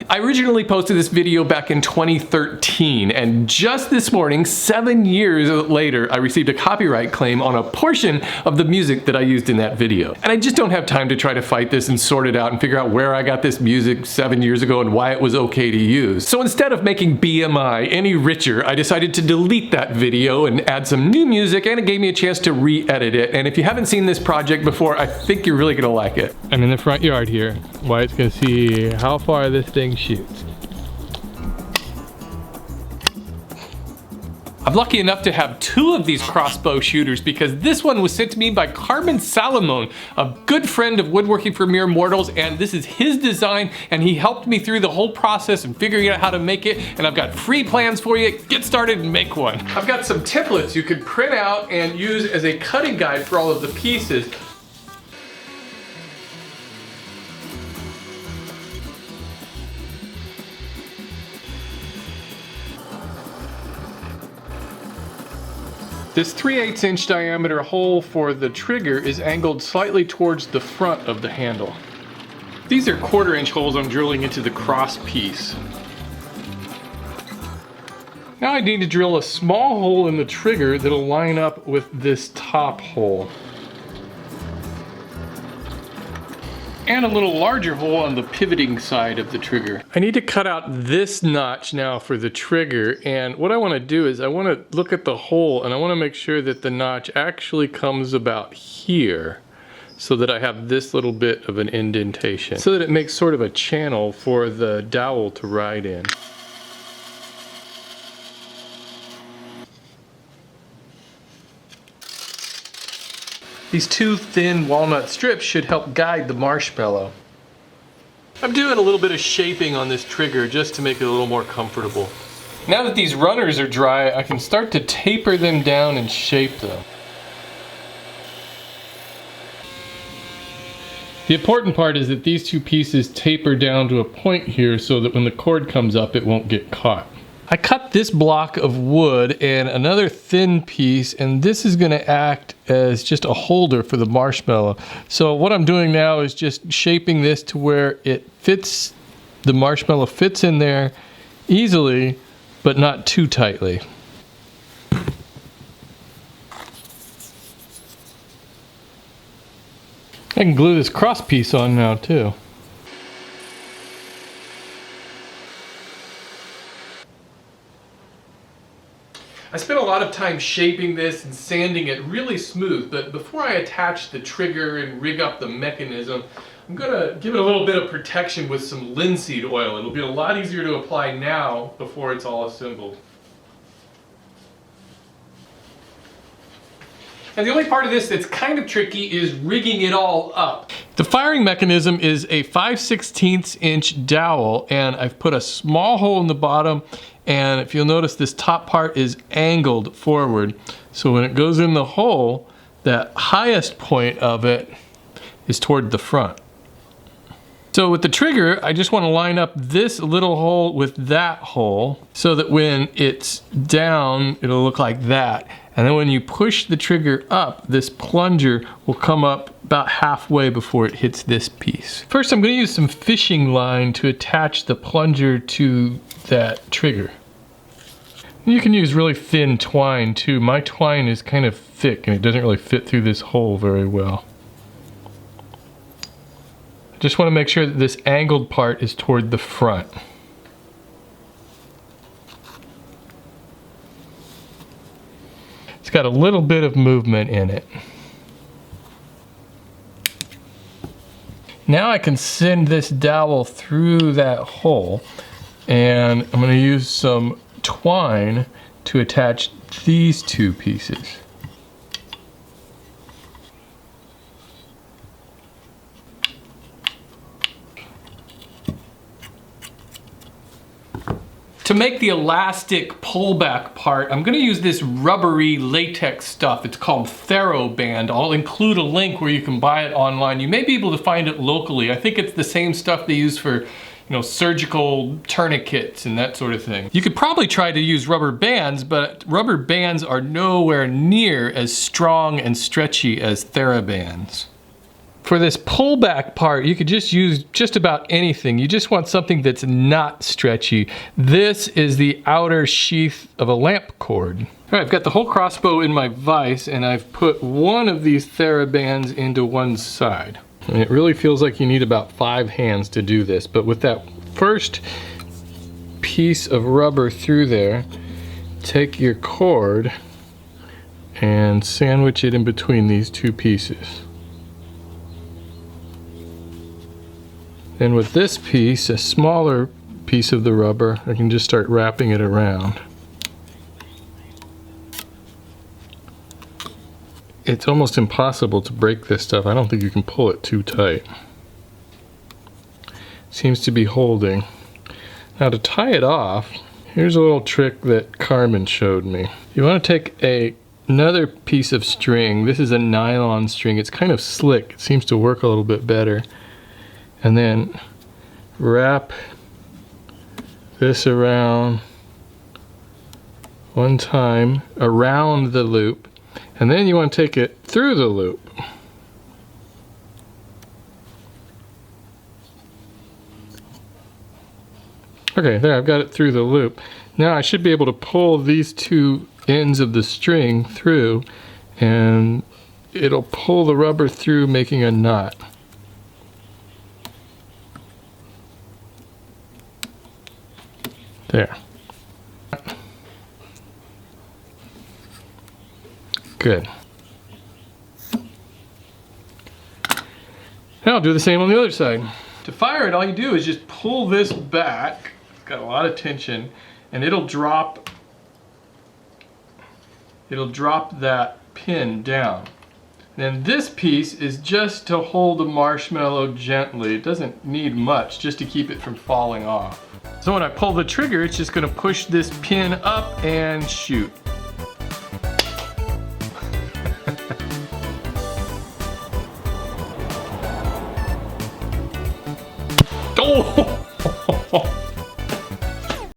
I originally posted this video back in 2013, and just this morning, 7 years later, I received a copyright claim on a portion of the music that I used in that video. And I just don't have time to try to fight this and sort it out and figure out where I got this music 7 years ago and why it was okay to use. So instead of making BMI any richer, I decided to delete that video and add some new music, and it gave me a chance to re-edit it. And if you haven't seen this project before, I think you're really gonna like it. I'm in the front yard here. Wyatt's gonna see how far this thing shoots. I'm lucky enough to have 2 of these crossbow shooters because this one was sent to me by Carmen Salomon, a good friend of Woodworking for Mere Mortals, and this is his design, and he helped me through the whole process and figuring out how to make it, and I've got free plans for you. Get started and make one. I've got some templates you could print out and use as a cutting guide for all of the pieces. This 3/8 inch diameter hole for the trigger is angled slightly towards the front of the handle. These are 1/4 inch holes I'm drilling into the cross piece. Now I need to drill a small hole in the trigger that'll line up with this top hole. And a little larger hole on the pivoting side of the trigger. I need to cut out this notch now for the trigger, and what I want to do is I want to look at the hole and I want to make sure that the notch actually comes about here so that I have this little bit of an indentation so that it makes sort of a channel for the dowel to ride in. These 2 thin walnut strips should help guide the marshmallow. I'm doing a little bit of shaping on this trigger just to make it a little more comfortable. Now that these runners are dry, I can start to taper them down and shape them. The important part is that these 2 pieces taper down to a point here so that when the cord comes up, it won't get caught. I cut this block of wood and another thin piece, and this is going to act as just a holder for the marshmallow. So what I'm doing now is just shaping this to where it fits, the marshmallow fits in there easily, but not too tightly. I can glue this cross piece on now too. I spent a lot of time shaping this and sanding it really smooth, but before I attach the trigger and rig up the mechanism, I'm gonna give it a little bit of protection with some linseed oil. It'll be a lot easier to apply now before it's all assembled. And the only part of this that's kind of tricky is rigging it all up. The firing mechanism is a 5/16 inch dowel, and I've put a small hole in the bottom, and if you'll notice, this top part is angled forward. So when it goes in the hole, the highest point of it is toward the front. So with the trigger, I just want to line up this little hole with that hole so that when it's down, it'll look like that. And then when you push the trigger up, this plunger will come up about halfway before it hits this piece. First, I'm going to use some fishing line to attach the plunger to that trigger. You can use really thin twine too. My twine is kind of thick and it doesn't really fit through this hole very well. I just want to make sure that this angled part is toward the front. It's got a little bit of movement in it. Now I can send this dowel through that hole, and I'm going to use some twine to attach these 2 pieces. To make the elastic pullback part, I'm gonna use this rubbery latex stuff. It's called TheraBand. I'll include a link where you can buy it online. You may be able to find it locally. I think it's the same stuff they use for, surgical tourniquets and that sort of thing. You could probably try to use rubber bands, but rubber bands are nowhere near as strong and stretchy as TheraBands. For this pullback part, you could just use just about anything. You just want something that's not stretchy. This is the outer sheath of a lamp cord. All right, I've got the whole crossbow in my vise, and I've put one of these TheraBands into one side. And it really feels like you need about 5 hands to do this, but with that first piece of rubber through there, take your cord and sandwich it in between these 2 pieces. Then with this piece, a smaller piece of the rubber, I can just start wrapping it around. It's almost impossible to break this stuff. I don't think you can pull it too tight. Seems to be holding. Now to tie it off, here's a little trick that Carmen showed me. You want to take another piece of string. This is a nylon string. It's kind of slick. It seems to work a little bit better. And then wrap this around one time around the loop, and then you want to take it through the loop. Okay, there, I've got it through the loop. Now I should be able to pull these 2 ends of the string through, and it'll pull the rubber through, making a knot. There. Good. Now I'll do the same on the other side. To fire it, all you do is just pull this back. It's got a lot of tension, and it'll drop that pin down. Then this piece is just to hold the marshmallow gently. It doesn't need much, just to keep it from falling off. So when I pull the trigger, it's just gonna push this pin up and shoot. Oh!